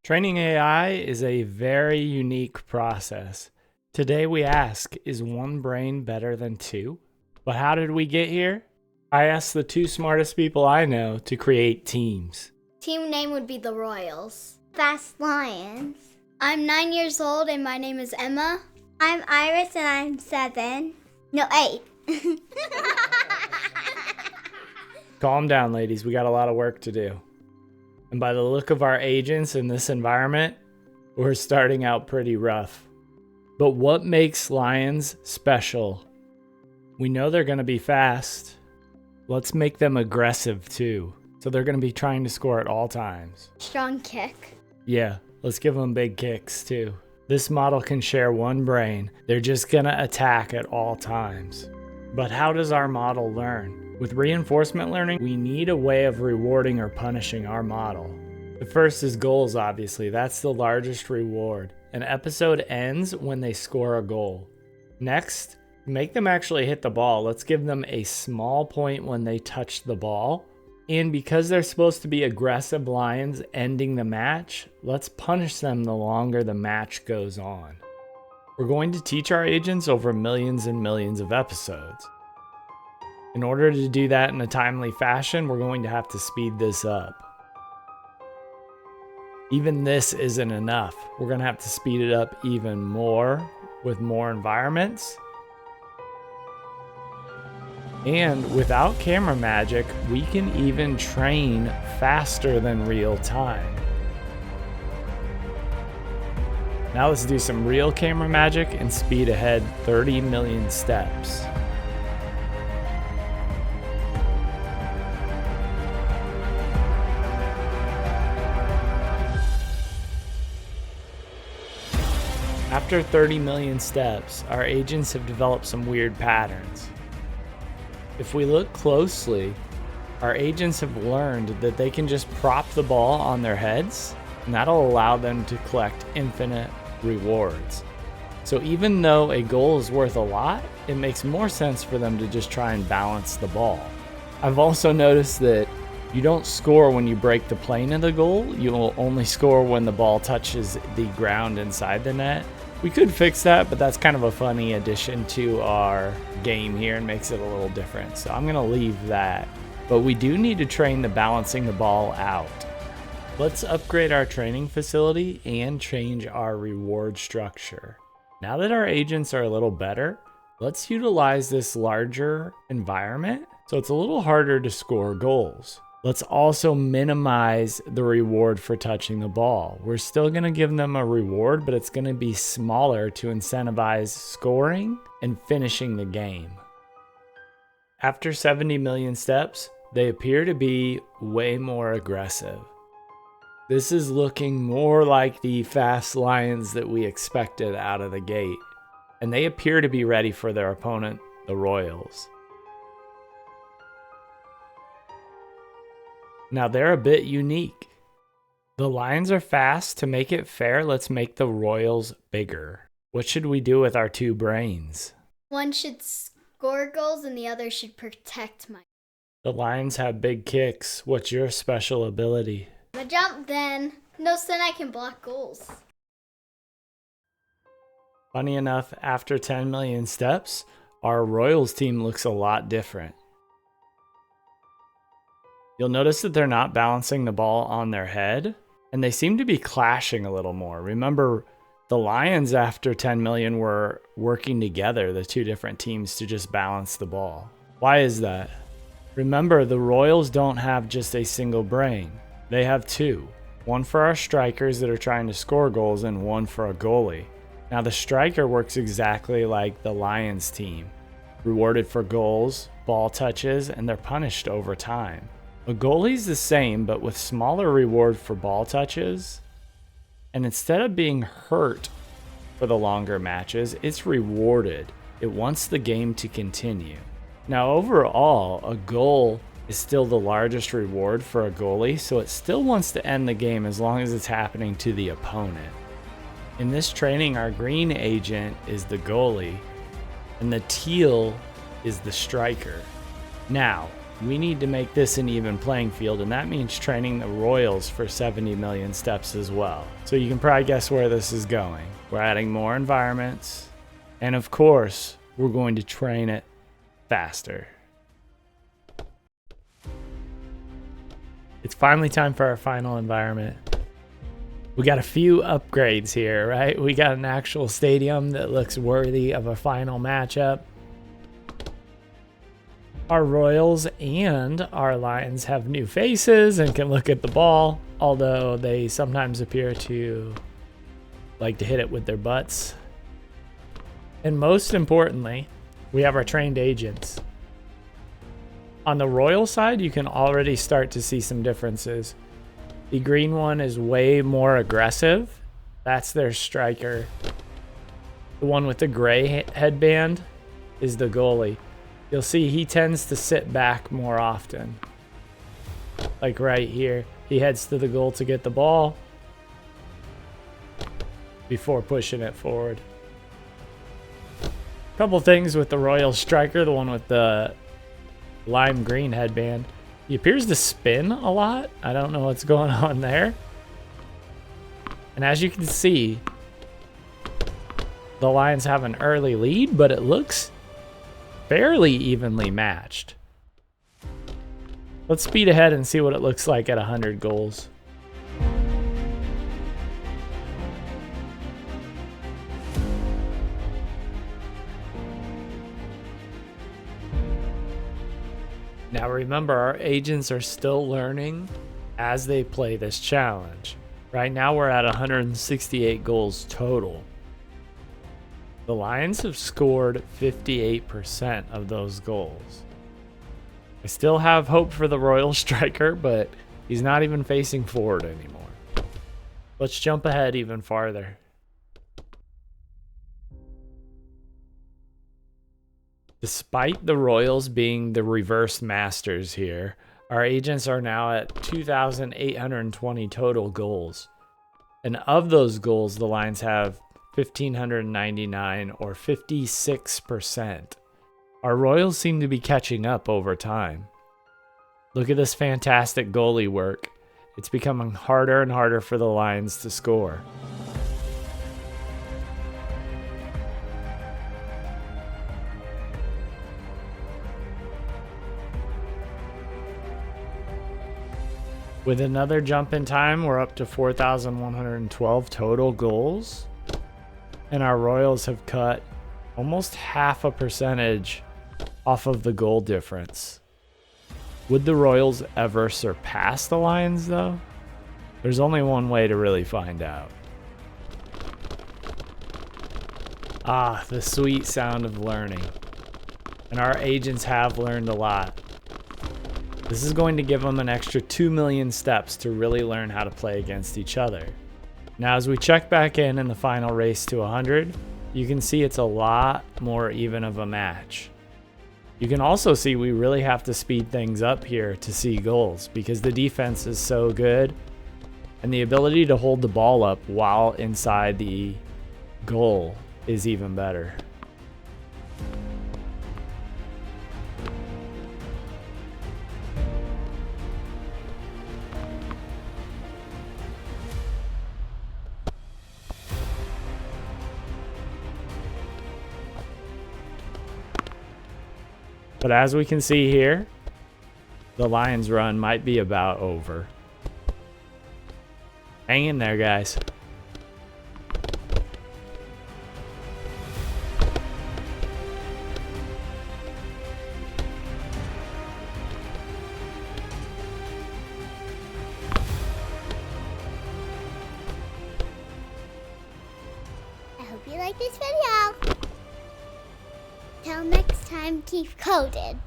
Training AI is a very unique process. Today we ask, is one brain better than two? But how did we get here? I asked the two smartest people I know to create teams. Team name would be the Royals. Fast Lions. I'm 9 years old and my name is Emma. I'm Iris and I'm 7. No, 8. Calm down, ladies. We got a lot of work to do. And by the look of our agents in this environment, we're starting out pretty rough. But what makes lions special? We know they're going to be fast. Let's make them aggressive too. So they're going to be trying to score at all times. Strong kick. Yeah, let's give them big kicks too. This model can share one brain. They're just going to attack at all times. But how does our model learn? With reinforcement learning, we need a way of rewarding or punishing our model. The first is goals, obviously. That's the largest reward. An episode ends when they score a goal. Next, make them actually hit the ball. Let's give them a small point when they touch the ball. And because they're supposed to be aggressive lions ending the match, let's punish them the longer the match goes on. We're going to teach our agents over millions and millions of episodes. In order to do that in a timely fashion, we're going to have to speed this up. Even this isn't enough. We're going to have to speed it up even more with more environments. And without camera magic, we can even train faster than real time. Now let's do some real camera magic and speed ahead 30 million steps. After 30 million steps, our agents have developed some weird patterns. If we look closely, our agents have learned that they can just prop the ball on their heads, and that'll allow them to collect infinite rewards. So even though a goal is worth a lot, it makes more sense for them to just try and balance the ball. I've also noticed that you don't score when you break the plane of the goal. You'll only score when the ball touches the ground inside the net. We could fix that, but that's kind of a funny addition to our game here and makes it a little different. So I'm going to leave that. But we do need to train the balancing the ball out. Let's upgrade our training facility and change our reward structure. Now that our agents are a little better, let's utilize this larger environment so it's a little harder to score goals. Let's also minimize the reward for touching the ball. We're still going to give them a reward, but it's going to be smaller to incentivize scoring and finishing the game. After 70 million steps, they appear to be way more aggressive. This is looking more like the fast lions that we expected out of the gate, and they appear to be ready for their opponent, the Royals. Now they're a bit unique. The lions are fast. To make it fair, let's make the Royals bigger. What should we do with our two brains? One should score goals and the other should protect my. The lions have big kicks. What's your special ability? I'm a jump then. No, then I can block goals. Funny enough, after 10 million steps, our Royals team looks a lot different. You'll notice that they're not balancing the ball on their head, and they seem to be clashing a little more. Remember, the Lions after 10 million were working together, the two different teams, to just balance the ball. Why is that? Remember, the Royals don't have just a single brain. They have two. One for our strikers that are trying to score goals and one for a goalie. Now, the striker works exactly like the Lions team. Rewarded for goals, ball touches, and they're punished over time. A goalie's the same, but with smaller reward for ball touches. And instead of being hurt for the longer matches, it's rewarded. It wants the game to continue. Now, overall, a goal is still the largest reward for a goalie, so it still wants to end the game as long as it's happening to the opponent. In this training, our green agent is the goalie, and the teal is the striker. Now, We need to make this an even playing field, and that means training the Royals for 70 million steps as well. So you can probably guess where this is going. We're adding more environments, and of course, we're going to train it faster. It's finally time for our final environment. We got a few upgrades here, right? We got an actual stadium that looks worthy of a final matchup. Our Royals and our Lions have new faces and can look at the ball, although they sometimes appear to like to hit it with their butts. And most importantly, we have our trained agents. On the Royal side, you can already start to see some differences. The green one is way more aggressive. That's their striker. The one with the gray headband is the goalie. You'll see he tends to sit back more often. Like right here, he heads to the goal to get the ball before pushing it forward. Couple things with the Royal striker, the one with the lime green headband. He appears to spin a lot. I don't know what's going on there. And as you can see, the Lions have an early lead, but it looks fairly evenly matched. Let's speed ahead and see what it looks like at 100 goals. Now remember, our agents are still learning as they play this challenge. Right now we're at 168 goals total. The Lions have scored 58% of those goals. I still have hope for the Royal striker, but he's not even facing forward anymore. Let's jump ahead even farther. Despite the Royals being the reverse masters here, our agents are now at 2,820 total goals. And of those goals, the Lions have 1,599 or 56%. Our Royals seem to be catching up over time. Look at this fantastic goalie work. It's becoming harder and harder for the Lions to score. With another jump in time, we're up to 4,112 total goals. And our Royals have cut almost half a percentage off of the goal difference. Would the Royals ever surpass the Lions, though? There's only one way to really find out. Ah, the sweet sound of learning. And our agents have learned a lot. This is going to give them an extra 2 million steps to really learn how to play against each other. Now, as we check back in the final race to 100, you can see it's a lot more even of a match. You can also see we really have to speed things up here to see goals because the defense is so good and the ability to hold the ball up while inside the goal is even better. But as we can see here, the Lions' run might be about over. Hang in there, guys. I hope you like this video. Till next time, keep coded.